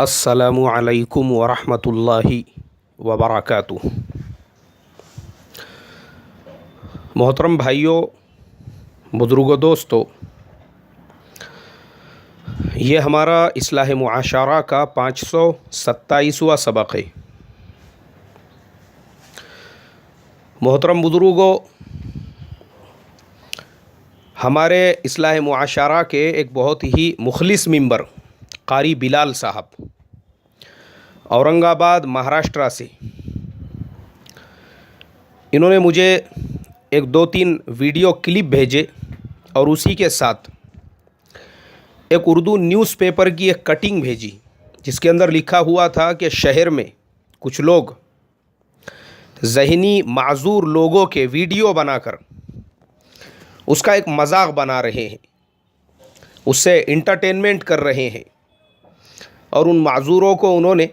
अस्सलामु अलैकुम वरहमतुल्लाहि वबरकातुहू। मोहतरम भाइयों, बुज़ुर्गों, दोस्तों, ये हमारा इस्लाह मुआशरा का 527वां सबक है। मोहतरम बुज़ुर्गों, हमारे इस्लाह मुआशरा के एक बहुत ही मुखलिस मेंबर कारी बिलाल साहब औरंगाबाद महाराष्ट्र से, इन्होंने मुझे एक दो तीन वीडियो क्लिप भेजे और उसी के साथ एक उर्दू न्यूज़पेपर की एक कटिंग भेजी जिसके अंदर लिखा हुआ था कि शहर में कुछ लोग ज़हनी माज़ूर लोगों के वीडियो बनाकर उसका एक मजाक बना रहे हैं, उससे इंटरटेनमेंट कर रहे हैं और उन माज़ूरों को उन्होंने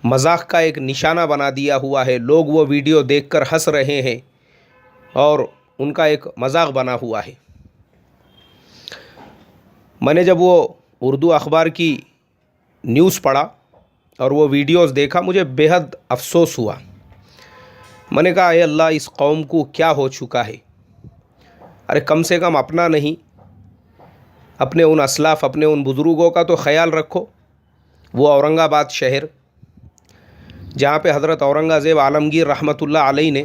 मजाक का एक निशाना बना दिया हुआ है। लोग वो वीडियो देखकर हंस रहे हैं और उनका एक मजाक बना हुआ है। मैंने जब वो उर्दू अखबार की न्यूज़ पढ़ा और वो वीडियोस देखा, मुझे बेहद अफसोस हुआ। मैंने कहा, ए अल्लाह, इस कौम को क्या हो चुका है। अरे कम से कम अपना नहीं, अपने उन असलाफ़, अपने उन बुज़ुर्गों का तो ख़याल रखो। वो औरंगाबाद शहर जहाँ पे हज़रत औरंगज़ेब आलमगीर रहमतुल्लाह अलैह ने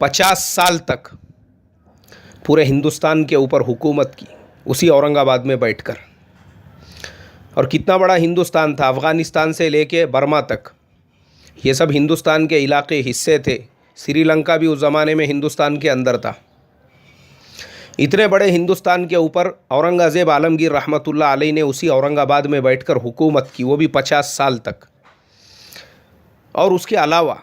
50 साल तक पूरे हिंदुस्तान के ऊपर हुकूमत की, उसी औरंगाबाद में बैठकर। और कितना बड़ा हिंदुस्तान था, अफ़गानिस्तान से लेके बर्मा तक ये सब हिंदुस्तान के इलाके हिस्से थे। श्रीलंका भी उस ज़माने में हिंदुस्तान के अंदर था। इतने बड़े हिंदुस्तान के ऊपर औरंगज़ेब आलमगीर रहमतुल्लाह अलैह ने उसी औरंगाबाद में बैठकर हुकूमत की, वो भी 50 साल तक। और उसके अलावा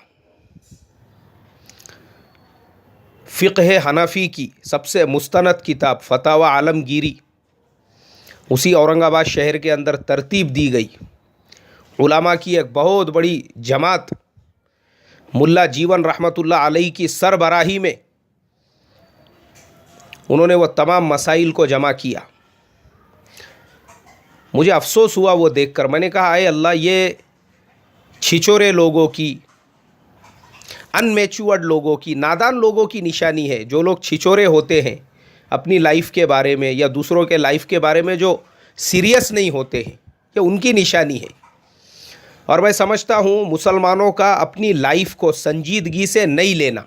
फ़िक़्ह हनफ़ी की सबसे मुस्तनद किताब फ़तावा आलमगीरी उसी औरंगाबाद शहर के अंदर तरतीब दी गई। उलमा की एक बहुत बड़ी जमात मुल्ला जीवन रहमतुल्लाह अलैह की सरबराही में उन्होंने वो तमाम मसाइल को जमा किया। मुझे अफ़सोस हुआ वो देखकर। मैंने कहा, आए अल्लाह, ये छिछोरे लोगों की, अनमेच्योर्ड लोगों की, नादान लोगों की निशानी है। जो लोग छिछोरे होते हैं अपनी लाइफ के बारे में या दूसरों के लाइफ के बारे में, जो सीरियस नहीं होते हैं, ये उनकी निशानी है। और मैं समझता हूँ मुसलमानों का अपनी लाइफ को संजीदगी से नहीं लेना,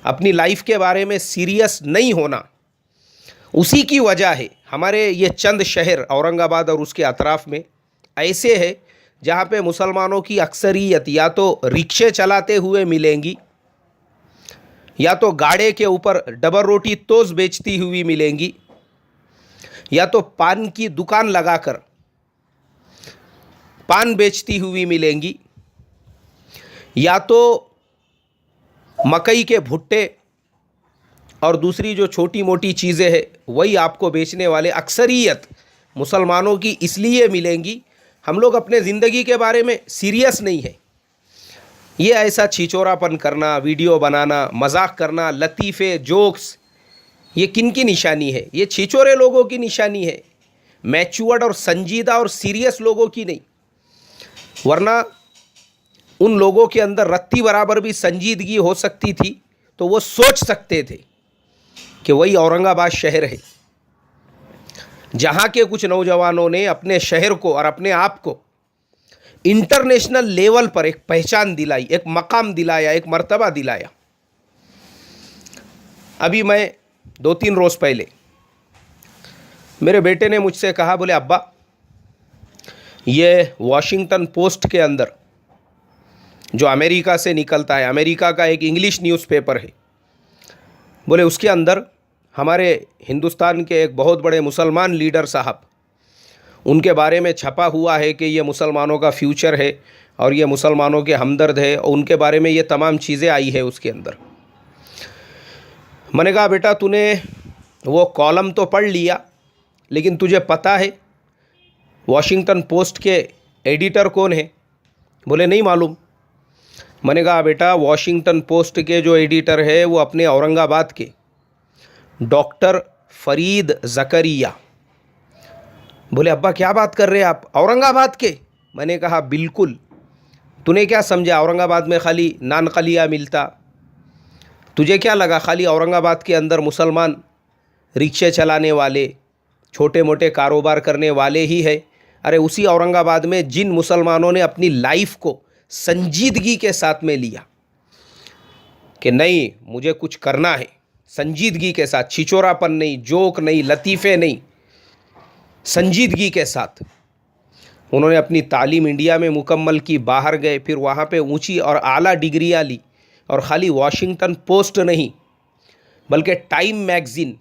अपनी लाइफ के बारे में सीरियस नहीं होना, उसी की वजह है हमारे ये चंद शहर औरंगाबाद और उसके अतराफ़ में ऐसे है जहाँ पे मुसलमानों की अक्सरियत या तो रिक्शे चलाते हुए मिलेंगी, या तो गाड़े के ऊपर डबर रोटी तोज़ बेचती हुई मिलेंगी, या तो पान की दुकान लगाकर पान बेचती हुई मिलेंगी, या तो मकई के भुट्टे और दूसरी जो छोटी मोटी चीज़ें हैं वही आपको बेचने वाले अक्सरियत मुसलमानों की इसलिए मिलेंगी। हम लोग अपने ज़िंदगी के बारे में सीरियस नहीं है। ये ऐसा छिचोरापन करना, वीडियो बनाना, मजाक करना, लतीफ़े, जोक्स, ये किन की निशानी है? ये छिचोरे लोगों की निशानी है, मैच्योर्ड और संजीदा और सीरियस लोगों की नहीं। वरना उन लोगों के अंदर रत्ती बराबर भी संजीदगी हो सकती थी तो वो सोच सकते थे कि वही औरंगाबाद शहर है जहाँ के कुछ नौजवानों ने अपने शहर को और अपने आप को इंटरनेशनल लेवल पर एक पहचान दिलाई, एक मकाम दिलाया, एक मर्तबा दिलाया। अभी मैं 2-3 रोज़ पहले मेरे बेटे ने मुझसे कहा, बोले अब्बा, ये वॉशिंगटन पोस्ट के अंदर जो अमेरिका से निकलता है, अमेरिका का एक इंग्लिश न्यूज़पेपर है, बोले उसके अंदर हमारे हिंदुस्तान के एक बहुत बड़े मुसलमान लीडर साहब, उनके बारे में छपा हुआ है कि ये मुसलमानों का फ्यूचर है और ये मुसलमानों के हमदर्द है, और उनके बारे में ये तमाम चीज़ें आई है उसके अंदर। मैंने कहा, बेटा, तूने वो कॉलम तो पढ़ लिया, लेकिन तुझे पता है वॉशिंगटन पोस्ट के एडिटर कौन है? बोले नहीं मालूम। मैंने कहा, बेटा, वॉशिंगटन पोस्ट के जो एडिटर है वो अपने औरंगाबाद के डॉक्टर फ़रीद ज़करिया, बोले अब्बा क्या बात कर रहे हैं आप, औरंगाबाद के? मैंने कहा बिल्कुल। तूने क्या समझा औरंगाबाद में खाली नान कलिया मिलता? तुझे क्या लगा खाली औरंगाबाद के अंदर मुसलमान रिक्शे चलाने वाले, छोटे मोटे कारोबार करने वाले ही है? अरे उसी औरंगाबाद में जिन मुसलमानों ने अपनी लाइफ को संजीदगी के साथ में लिया कि नहीं मुझे कुछ करना है, संजीदगी के साथ, छिचोरापन नहीं, जोक नहीं, लतीफ़े नहीं, संजीदगी के साथ उन्होंने अपनी तालीम इंडिया में मुकम्मल की, बाहर गए, फिर वहाँ पे ऊंची और आला डिग्रियाँ ली, और ख़ाली वॉशिंगटन पोस्ट नहीं बल्कि टाइम मैगज़ीन,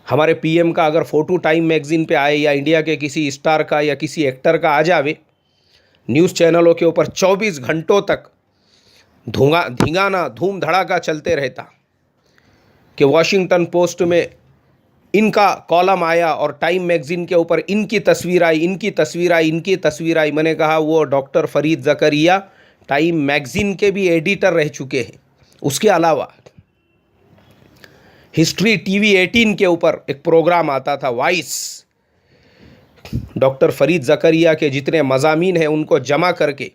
हमारे पीएम का अगर फ़ोटो टाइम मैगज़ीन पे आए या इंडिया के किसी स्टार का या किसी एक्टर का आ जावे, न्यूज़ चैनलों के ऊपर 24 घंटों तक धिंगाना धूम धड़ाका चलते रहता कि वॉशिंगटन पोस्ट में इनका कॉलम आया और टाइम मैगज़ीन के ऊपर इनकी तस्वीर आई, इनकी तस्वीर आई, इनकी तस्वीर आई। मैंने कहा वो doctor Farid Zakaria time magazine के भी एडिटर रह चुके हैं। उसके अलावा हिस्ट्री टीवी 18 के ऊपर एक प्रोग्राम आता था वॉइस, डॉक्टर फरीद ज़करिया के जितने मज़ामीन हैं उनको जमा करके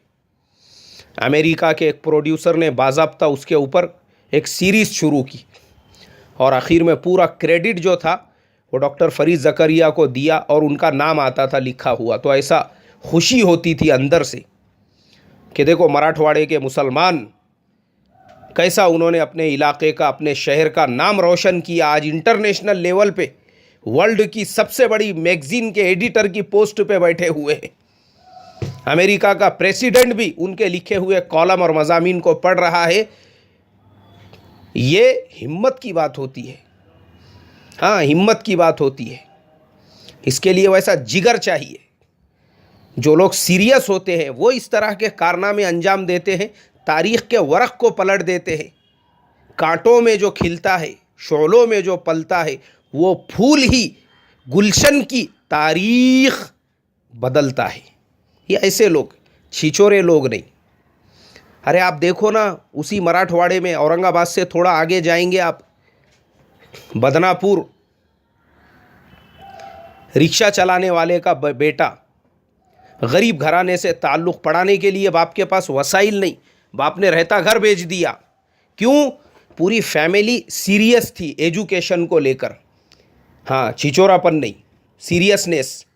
अमेरिका के एक प्रोड्यूसर ने बाज़ाब्ता उसके ऊपर एक सीरीज़ शुरू की, और आखिर में पूरा क्रेडिट जो था वो डॉक्टर फरीद ज़करिया को दिया और उनका नाम आता था लिखा हुआ। तो ऐसा खुशी होती थी अंदर से कि देखो मराठवाड़े के मुसलमान कैसा उन्होंने अपने इलाके का, अपने शहर का नाम रोशन किया। आज इंटरनेशनल लेवल पे वर्ल्ड की सबसे बड़ी मैगज़ीन के एडिटर की पोस्ट पे बैठे हुए हैं। अमेरिका का प्रेसिडेंट भी उनके लिखे हुए कॉलम और मज़ामीन को पढ़ रहा है। ये हिम्मत की बात होती है, हाँ हिम्मत की बात होती है। इसके लिए वैसा जिगर चाहिए। जो लोग सीरियस होते हैं वो इस तरह के कारनामे अंजाम देते हैं, तारीख़ के वरक़ को पलट देते हैं। कांटों में जो खिलता है, शोलों में जो पलता है, वो फूल ही गुलशन की तारीख़ बदलता है। ये ऐसे लोग, छिछोरे लोग नहीं। अरे आप देखो ना, उसी मराठवाड़े में औरंगाबाद से थोड़ा आगे जाएंगे आप, बदनापुर, रिक्शा चलाने वाले का बेटा, गरीब घराने से ताल्लुक़, पढ़ाने के लिए बाप के पास वसाइल नहीं, बाप ने रहता घर बेच दिया। क्यों? पूरी फैमिली सीरियस थी एजुकेशन को लेकर। हाँ, छिचोरापन नहीं, सीरियसनेस।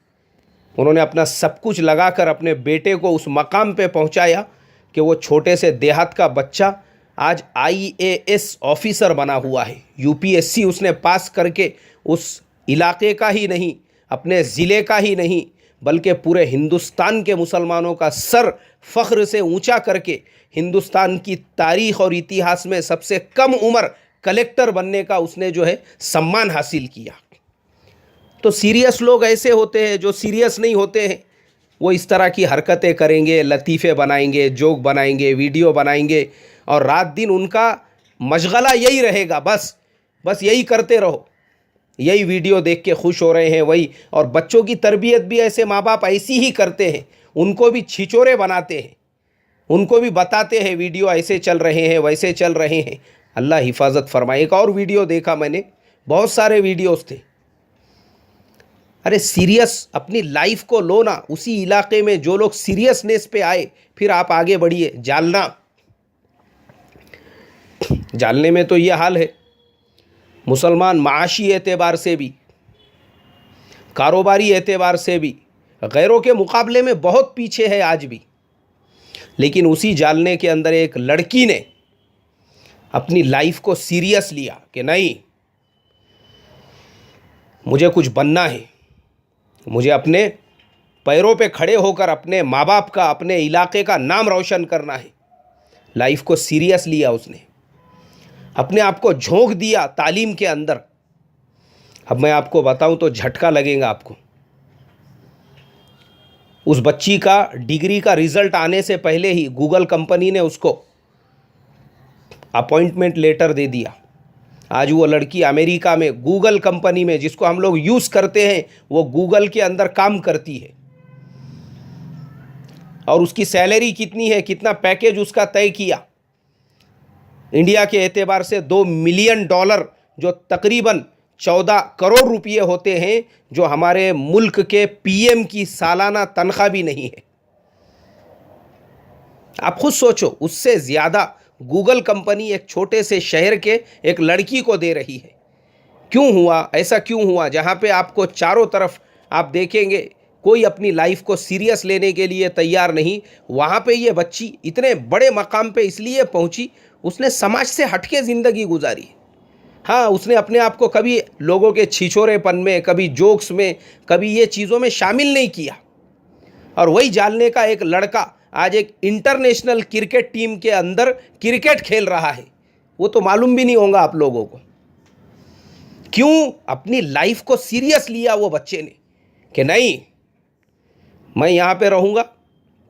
उन्होंने अपना सब कुछ लगाकर अपने बेटे को उस मकाम पे पहुंचाया कि वो छोटे से देहात का बच्चा आज IAS ऑफिसर बना हुआ है। UPSC उसने पास करके उस इलाके का ही नहीं, अपने ज़िले का ही नहीं, बल्कि पूरे हिंदुस्तान के मुसलमानों का सर फ़ख्र से ऊंचा करके हिंदुस्तान की तारीख़ और इतिहास में सबसे कम उम्र कलेक्टर बनने का उसने जो है सम्मान हासिल किया। तो सीरियस लोग ऐसे होते हैं। जो सीरियस नहीं होते हैं वो इस तरह की हरकतें करेंगे, लतीफ़े बनाएंगे, जोक बनाएंगे, वीडियो बनाएंगे, और रात दिन उनका मशगला यही रहेगा, बस यही करते रहो, यही वीडियो देख के खुश हो रहे हैं वही। और बच्चों की तरबियत भी ऐसे माँ बाप ऐसी ही करते हैं, उनको भी छिचोरे बनाते हैं, उनको भी बताते हैं वीडियो ऐसे चल रहे हैं, वैसे चल रहे हैं। अल्लाह हिफाजत फरमाए। एक और वीडियो देखा मैंने, बहुत सारे वीडियोस थे। अरे सीरियस अपनी लाइफ को लो ना। उसी इलाके में जो लोग सीरियसनेस पे आए, फिर आप आगे बढ़िए। जालने में तो ये हाल है। मुसलमान माशी एतबार से भी, कारोबारी एतबार से भी गैरों के मुकाबले में बहुत पीछे है आज भी। लेकिन उसी जालने के अंदर एक लड़की ने अपनी लाइफ को सीरियस लिया कि नहीं, मुझे कुछ बनना है, मुझे अपने पैरों पे खड़े होकर अपने माँ बाप का, अपने इलाके का नाम रोशन करना है। लाइफ को सीरियस लिया उसने, अपने आप को झोंक दिया तालीम के अंदर। अब मैं आपको बताऊं तो झटका लगेगा आपको। उस बच्ची का डिग्री का रिज़ल्ट आने से पहले ही गूगल कंपनी ने उसको अपॉइंटमेंट लेटर दे दिया। आज वो लड़की अमेरिका में गूगल कंपनी में, जिसको हम लोग यूज़ करते हैं, वो गूगल के अंदर काम करती है। और उसकी सैलरी कितनी है, कितना पैकेज उसका तय किया, इंडिया के एतबार से $2 मिलियन, जो तकरीबन 14 करोड़ रुपये होते हैं, जो हमारे मुल्क के पीएम की सालाना तनख्वाह भी नहीं है। आप खुद सोचो, उससे ज़्यादा गूगल कंपनी एक छोटे से शहर के एक लड़की को दे रही है। क्यों हुआ ऐसा? क्यों हुआ? जहाँ पे आपको चारों तरफ आप देखेंगे कोई अपनी लाइफ को सीरियस लेने के लिए तैयार नहीं, वहाँ पे ये बच्ची इतने बड़े मकाम पे इसलिए पहुँची, उसने समाज से हटके ज़िंदगी गुजारी। हाँ, उसने अपने आप को कभी लोगों के छिछोरेपन में, कभी जोक्स में, कभी ये चीज़ों में शामिल नहीं किया। और वही जालने का एक लड़का आज एक इंटरनेशनल क्रिकेट टीम के अंदर क्रिकेट खेल रहा है। वो तो मालूम भी नहीं होगा आप लोगों को। क्यों? अपनी लाइफ को सीरियस लिया वो बच्चे ने कि नहीं, मैं यहाँ पे रहूँगा,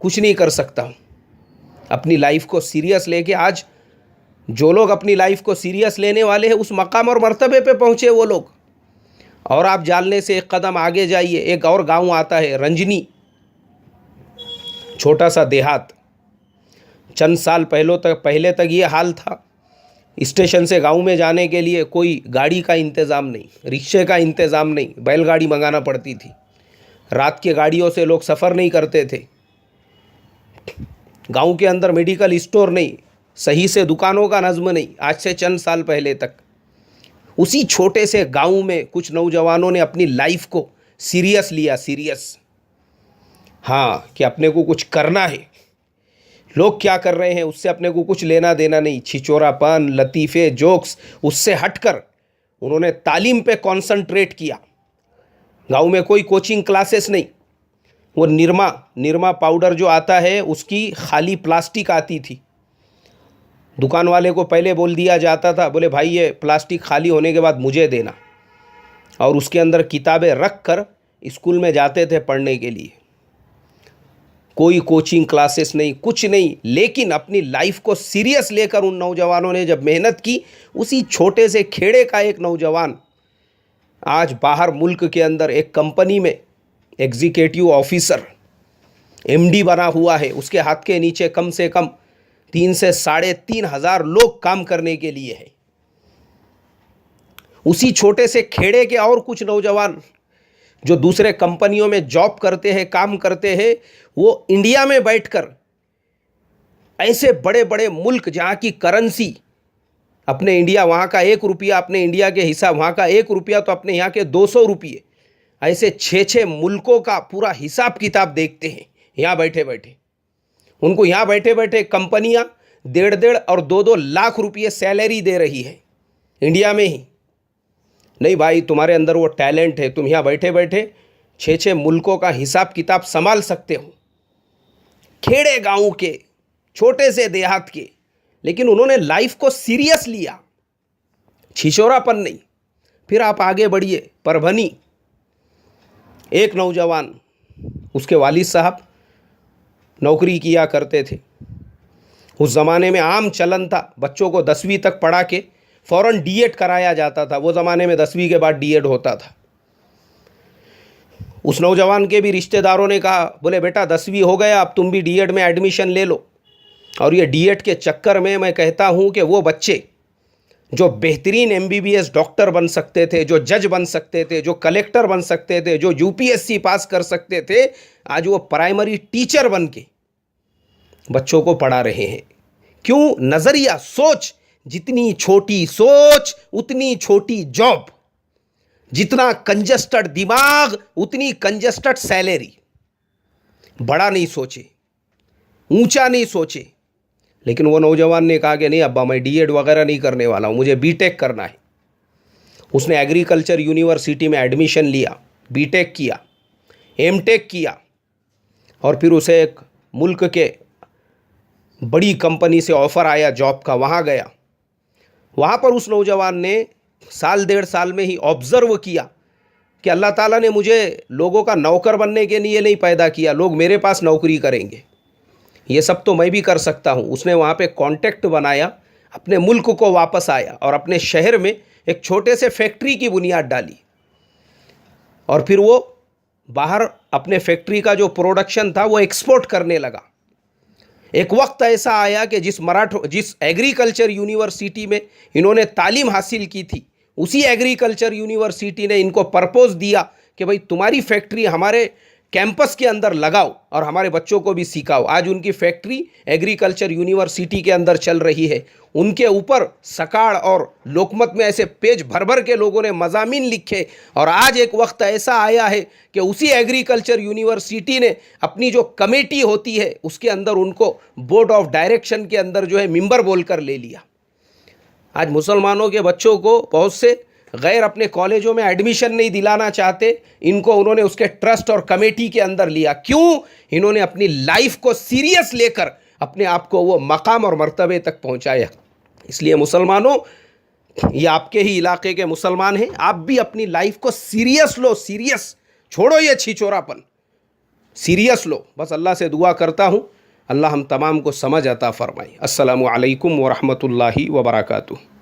कुछ नहीं कर सकता हूँ। अपनी लाइफ को सीरियस लेके आज जो लोग अपनी लाइफ को सीरियस लेने वाले हैं, उस मकाम और मर्तबे पे पहुँचे वो लोग। और आप जालने से एक कदम आगे जाइए, एक और गांव आता है रंजनी, छोटा सा देहात। चंद साल पहले तक ये हाल था। स्टेशन से गांव में जाने के लिए कोई गाड़ी का इंतज़ाम नहीं, रिक्शे का इंतज़ाम नहीं, बैलगाड़ी मंगाना पड़ती थी। रात के गाड़ियों से लोग सफ़र नहीं करते थे। गांव के अंदर मेडिकल स्टोर नहीं, सही से दुकानों का नज़्म नहीं। आज से चंद साल पहले तक उसी छोटे से गांव में कुछ नौजवानों ने अपनी लाइफ को सीरियस लिया, सीरियस। हाँ, कि अपने को कुछ करना है। लोग क्या कर रहे हैं उससे अपने को कुछ लेना देना नहीं। छिचोरापन, लतीफ़े, जोक्स, उससे हटकर उन्होंने तालीम पे कंसंट्रेट किया। गांव में कोई कोचिंग क्लासेस नहीं। वो निरमा पाउडर जो आता है, उसकी खाली प्लास्टिक आती थी। दुकान वाले को पहले बोल दिया जाता था, बोले भाई ये प्लास्टिक खाली होने के बाद मुझे देना, और उसके अंदर किताबें रख कर स्कूल में जाते थे पढ़ने के लिए। कोई कोचिंग क्लासेस नहीं, कुछ नहीं। लेकिन अपनी लाइफ को सीरियस लेकर उन नौजवानों ने जब मेहनत की, उसी छोटे से खेड़े का एक नौजवान आज बाहर मुल्क के अंदर एक कंपनी में एग्जीक्यूटिव ऑफिसर, एमडी बना हुआ है। उसके हाथ के नीचे कम से कम 3 से 3,500 लोग काम करने के लिए है। उसी छोटे से खेड़े के और कुछ नौजवान जो दूसरे कंपनियों में जॉब करते हैं, काम करते हैं, वो इंडिया में बैठकर ऐसे बड़े बड़े मुल्क जहाँ की करेंसी अपने इंडिया, वहाँ का 1 रुपया अपने इंडिया के हिसाब, वहाँ का 1 रुपया तो अपने यहाँ के 200 रुपये, ऐसे 6-6 मुल्कों का पूरा हिसाब किताब देखते हैं यहाँ बैठे बैठे। उनको यहाँ बैठे बैठे कंपनियाँ 1.5 और 2-2 लाख रुपये सैलरी दे रही है इंडिया में ही। नहीं भाई, तुम्हारे अंदर वो टैलेंट है, तुम यहाँ बैठे बैठे 6-6 मुल्कों का हिसाब किताब संभाल सकते हो। खेड़े गांव के, छोटे से देहात के, लेकिन उन्होंने लाइफ को सीरियस लिया, छिछोरापन नहीं। फिर आप आगे बढ़िए, परभनी, एक नौजवान, उसके वालिद साहब नौकरी किया करते थे। उस ज़माने में आम चलन था, बच्चों को 10वीं तक पढ़ा के फ़ौरन डीएड कराया जाता था। वो ज़माने में 10वीं के बाद डीएड होता था। उस नौजवान के भी रिश्तेदारों ने कहा, बोले बेटा 10वीं हो गया, अब तुम भी डीएड में एडमिशन ले लो। और ये डीएड के चक्कर में मैं कहता हूँ कि वो बच्चे जो बेहतरीन एमबीबीएस डॉक्टर बन सकते थे, जो जज बन सकते थे, जो कलेक्टर बन सकते थे, जो यूपीएससी पास कर सकते थे, आज वो प्राइमरी टीचर बन के बच्चों को पढ़ा रहे हैं। क्यों? नज़रिया, सोच। जितनी छोटी सोच उतनी छोटी जॉब, जितना कंजस्टेड दिमाग उतनी कंजस्टेड सैलरी। बड़ा नहीं सोचे, ऊंचा नहीं सोचे। लेकिन वो नौजवान ने कहा कि नहीं अब्बा, मैं डीएड वगैरह नहीं करने वाला हूँ, मुझे बीटेक करना है। उसने एग्रीकल्चर यूनिवर्सिटी में एडमिशन लिया, बीटेक किया, एमटेक किया, और फिर उसे एक मुल्क के बड़ी कंपनी से ऑफ़र आया जॉब का, वहाँ गया। वहाँ पर उस नौजवान ने 1.5 साल में ही ऑब्ज़र्व किया कि अल्लाह ताला ने मुझे लोगों का नौकर बनने के लिए नहीं पैदा किया, लोग मेरे पास नौकरी करेंगे, ये सब तो मैं भी कर सकता हूँ। उसने वहाँ पे कॉन्टेक्ट बनाया, अपने मुल्क को वापस आया और अपने शहर में एक छोटे से फैक्ट्री की बुनियाद डाली। और फिर वो बाहर अपने फैक्ट्री का जो प्रोडक्शन था वो एक्सपोर्ट करने लगा। एक वक्त ऐसा आया कि जिस एग्रीकल्चर यूनिवर्सिटी में इन्होंने तालीम हासिल की थी, उसी एग्रीकल्चर यूनिवर्सिटी ने इनको परपोज दिया कि भाई तुम्हारी फैक्ट्री हमारे कैंपस के अंदर लगाओ और हमारे बच्चों को भी सिखाओ। आज उनकी फैक्ट्री एग्रीकल्चर यूनिवर्सिटी के अंदर चल रही है। उनके ऊपर सकाळ और लोकमत में ऐसे पेज भर भर के लोगों ने मज़ामीन लिखे और आज एक वक्त ऐसा आया है कि उसी एग्रीकल्चर यूनिवर्सिटी ने अपनी जो कमेटी होती है उसके अंदर उनको बोर्ड ऑफ डायरेक्शन के अंदर जो है मेंबर बोलकर ले लिया। आज मुसलमानों के बच्चों को बहुत से गैर अपने कॉलेजों में एडमिशन नहीं दिलाना चाहते, इनको उन्होंने उसके ट्रस्ट और कमेटी के अंदर लिया। क्यों? इन्होंने अपनी लाइफ को सीरियस लेकर अपने आप को वो मकाम और मर्तबे तक पहुंचाया। इसलिए मुसलमानों, ये आपके ही इलाके के मुसलमान हैं, आप भी अपनी लाइफ को सीरियस लो, सीरियस छोड़ो ये छिचोरापन, सीरियस लो। बस अल्लाह से दुआ करता हूँ अल्लाह हम तमाम को समझ अता फरमाए। अस्सलामु अलैकुम व रहमतुल्लाहि व बरकातुहू।